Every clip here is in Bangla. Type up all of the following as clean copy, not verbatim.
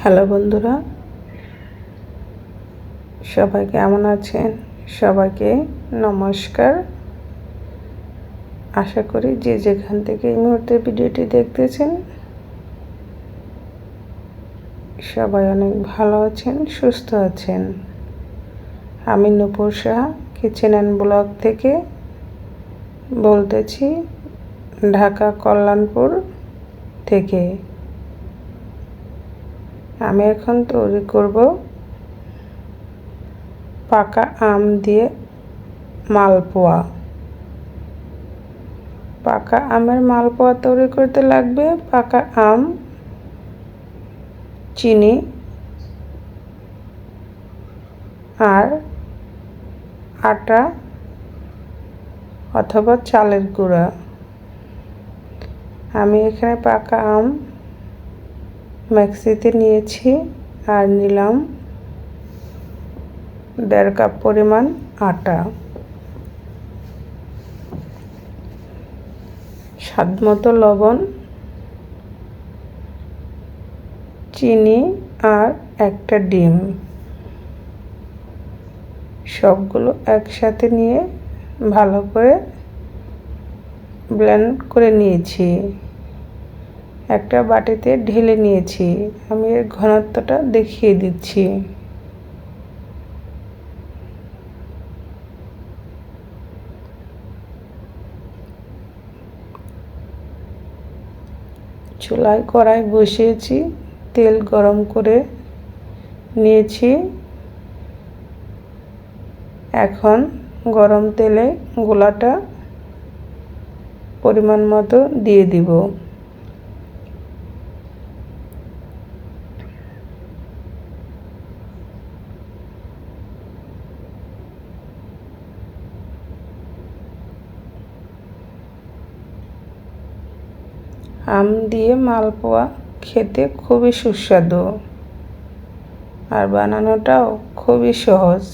হ্যালো বন্ধুরা, সবাই কেমন আছেন? সবাইকে নমস্কার। আশা করি যে যেখান থেকে এই মুহূর্তে ভিডিওটি দেখতেছেন সবাই অনেক ভালো আছেন, সুস্থ আছেন। আমি নূপুর সাহা কিচেন অ্যান্ড ব্লগ থেকে বলতেছি, ঢাকা কল্যাণপুর থেকে। আমি এখন তৈরি করব পাকা আম দিয়ে মালপোয়া। পাকা আমের মালপোয়া তৈরি করতে লাগবে পাকা আম, চিনি আর আটা অথবা চালের গুঁড়া। আমি এখানে পাকা আম মিক্সিতে নিয়েছি আর নিলাম 1.5 কাপ পরিমাণ আটা, স্বাদমতো লবণ, চিনি আর একটা ডিম। সবগুলো একসাথে নিয়ে ভালো করে ব্লেন্ড করে নিয়েছি। একটা বাটিতে ঢেলে নিয়েছি। আমি এর ঘনত্বটা দেখিয়ে দিচ্ছি। চুলায় কড়াই বসিয়েছি, তেল গরম করে নিয়েছি। এখন গরম তেলে গোলাটা পরিমাণ মতো দিয়ে দিব। আম দিয়ে মালপোয়া খেতে খুবই সুস্বাদু আর বানানোটাও খুবই সহজ।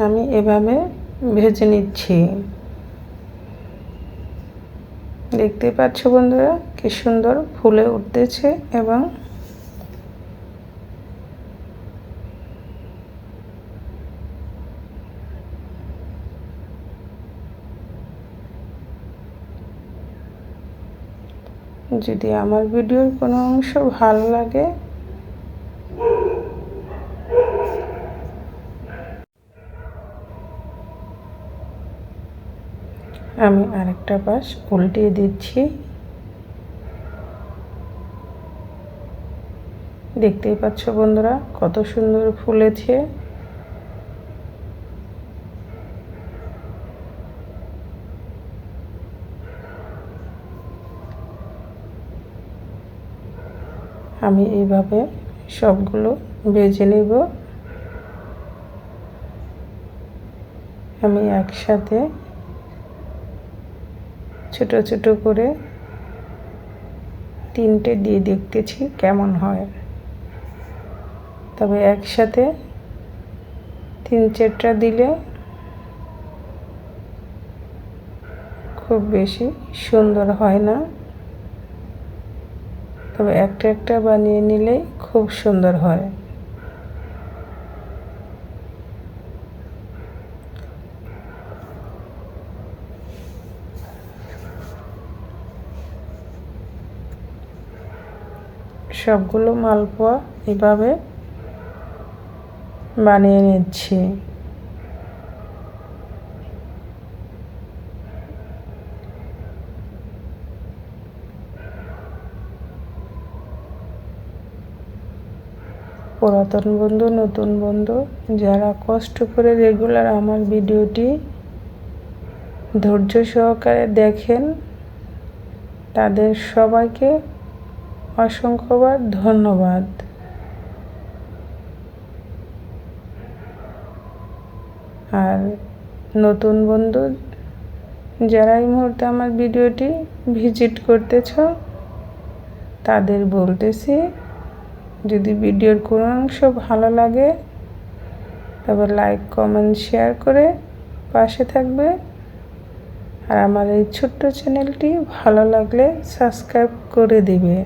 আমি এভাবে ভেজে নিচ্ছি। দেখতে পাচ্ছ বন্ধুরা, কি সুন্দর ফুলে উঠতেছে। এবং যদি আমার ভিডিওর কোনো অংশ ভালো লাগে আমি আরেকটা পাশ উল্টিয়ে দিচ্ছি। দেখতেই পাচ্ছ বন্ধুরা, কত সুন্দর ফুলেছে। আমি এইভাবে সবগুলো ভেজে নেব। আমি একসাথে ছোট ছোট করে 3টে দিয়ে দেখতেছি কেমন হয়। তবে একসাথে 3-4টা দিলে খুব বেশি সুন্দর হয় না। তবে একটা একটা বানিয়ে নিলেই খুব সুন্দর হয়। সবগুলো মালপোয়া এভাবে বানিয়ে নিচ্ছি। পুরাতন বন্ধু, নতুন বন্ধু, যারা কষ্ট করে রেগুলার আমার ভিডিওটি ধৈর্য সহকারে দেখেন, তাদের সবাইকে অসংখ্যবার ধন্যবাদ। আর নতুন বন্ধু যারা এই মুহূর্তে আমার ভিডিওটি ভিজিট করতেছ তাদের বলতেছি, যদি ভিডিওর কোনো অংশ ভালো লাগে তবে লাইক কমেন্ট শেয়ার করে পাশে থাকবে। আর আমার এই ছোট্ট চ্যানেলটি ভালো লাগলে সাবস্ক্রাইব করে দিবে,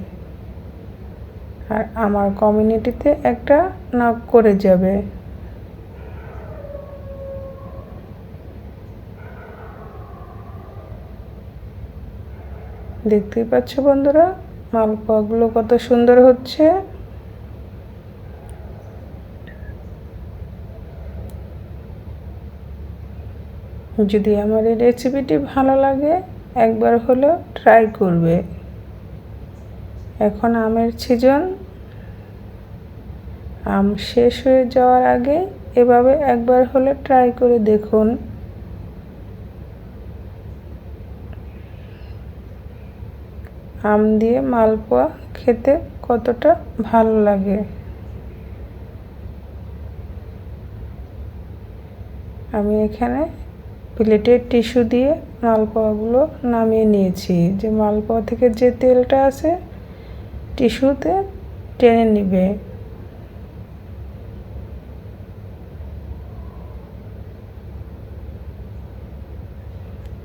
আর আমার কমিউনিটিতে একটা নক করে যাবে। দেখতেই পাচ্ছ বন্ধুরা, মালপোয়াগুলো কত সুন্দর হচ্ছে। যদি আমার এই রেসিপিটি ভালো লাগে একবার হলেও ট্রাই করবে। এখন আমের সিজন, আম শেষ হয়ে যাওয়ার আগে এভাবে একবার হলে ট্রাই করে দেখুন। আম দিয়ে মালপোয়া খেতে কতটা ভালো লাগে। আমি এখানে প্লেটের টিস্যু দিয়ে মালপোয়াগুলো নামিয়ে নিয়েছি। যে মালপোয়া থেকে যে তেলটা আছে টিস্যুতে টেনে নিবে।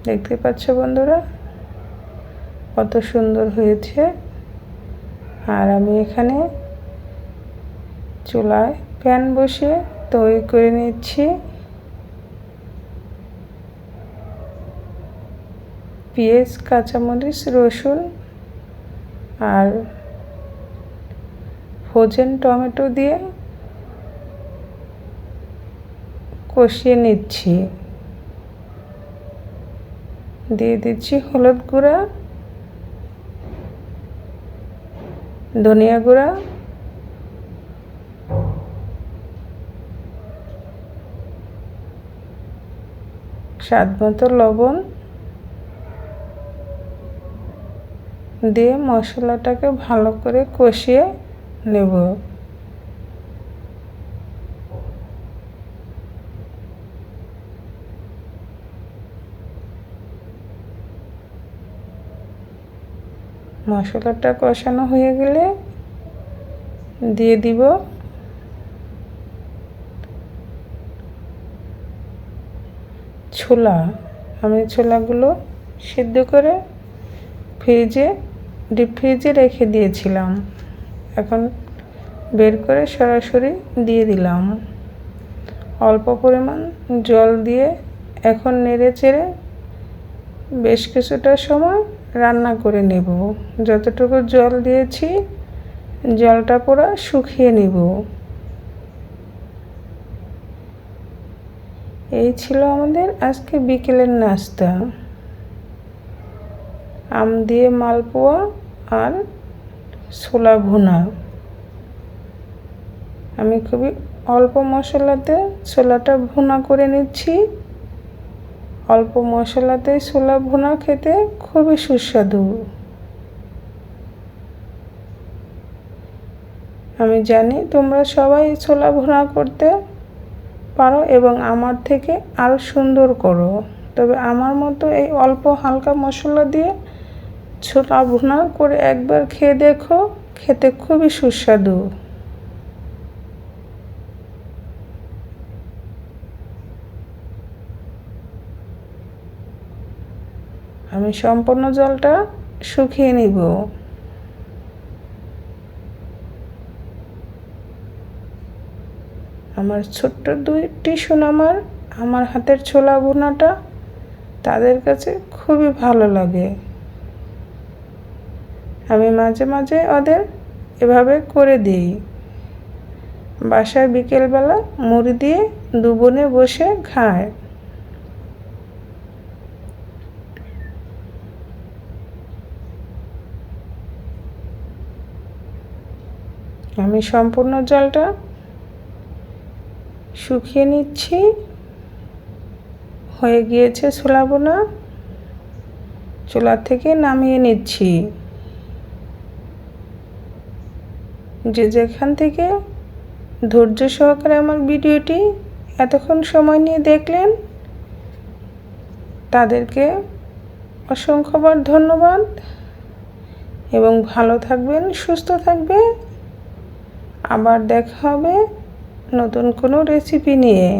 দেখতে পাচ্ছ বন্ধুরা কত সুন্দর হয়েছে। আর আমি এখানে চুলায় প্যান বসিয়ে তৈরি করে নিচ্ছি। পেঁয়াজ, কাঁচামরিচ, রসুন আর ফ্রোজেন টমেটো দিয়ে কষিয়ে নিচ্ছি। দিয়ে দিচ্ছি হলুদ গুঁড়া, ধনিয়া গুঁড়া, স্বাদ মতো লবণ দিয়ে মশলাটাকে ভালো করে কষিয়ে নেব। মশলাটা কষানো হয়ে গেলে দিয়ে দিব ছোলা। আমি ছোলাগুলো সিদ্ধ করে ডিপ ফ্রিজে রেখে দিয়েছিলাম, এখন বের করে সরাসরি দিয়ে দিলাম। অল্প পরিমাণ জল দিয়ে এখন নেড়ে চেড়ে বেশ কিছুটা সময় রান্না করে নেব। যতটুকু জল দিয়েছি জলটা পুরো শুকিয়ে নেব। এই ছিল আমাদের আজকে বিকেলের নাস্তা, আম দিয়ে মালপোয়া আর ছোলা ভুনা। আমি খুবই অল্প মশলাতে ছোলাটা ভুনা করে নিচ্ছি। অল্প মশলাতে ছোলা ভুনা খেতে খুবই সুস্বাদু। আমি জানি তোমরা সবাই ছোলা ভুনা করতে পারো এবং আমার থেকে আরও সুন্দর করো, তবে আমার মতো এই অল্প হালকা মশলা দিয়ে ছোলা ভুনা করে একবার খেয়ে দেখো, খেতে খুবই সুস্বাদু। আমি সম্পূর্ণ জলটা শুকিয়ে নিব। আমার ছোট্ট দুইটি সোনামার আমার হাতের ছোলা ভুনাটা তাদের কাছে খুবই ভালো লাগে। আমি মাঝে মাঝে ওদের এভাবে করে দিই। বাসায় বিকেলবেলা মুড়ি দিয়ে দুবনে বসে খায়। আমি সম্পূর্ণ জলটা শুকিয়ে নিচ্ছি। হয়ে গিয়েছে ছোলা ভুনা, চুলা থেকে নামিয়ে নিচ্ছি। যে যেখান থেকে ধৈর্য সহকারে আমার ভিডিওটি এতক্ষণ সময় নিয়ে দেখলেন তাদেরকে অসংখ্যবার ধন্যবাদ এবং ভালো থাকবেন, সুস্থ থাকবে। আবার দেখা হবে নতুন কোনো রেসিপি নিয়ে।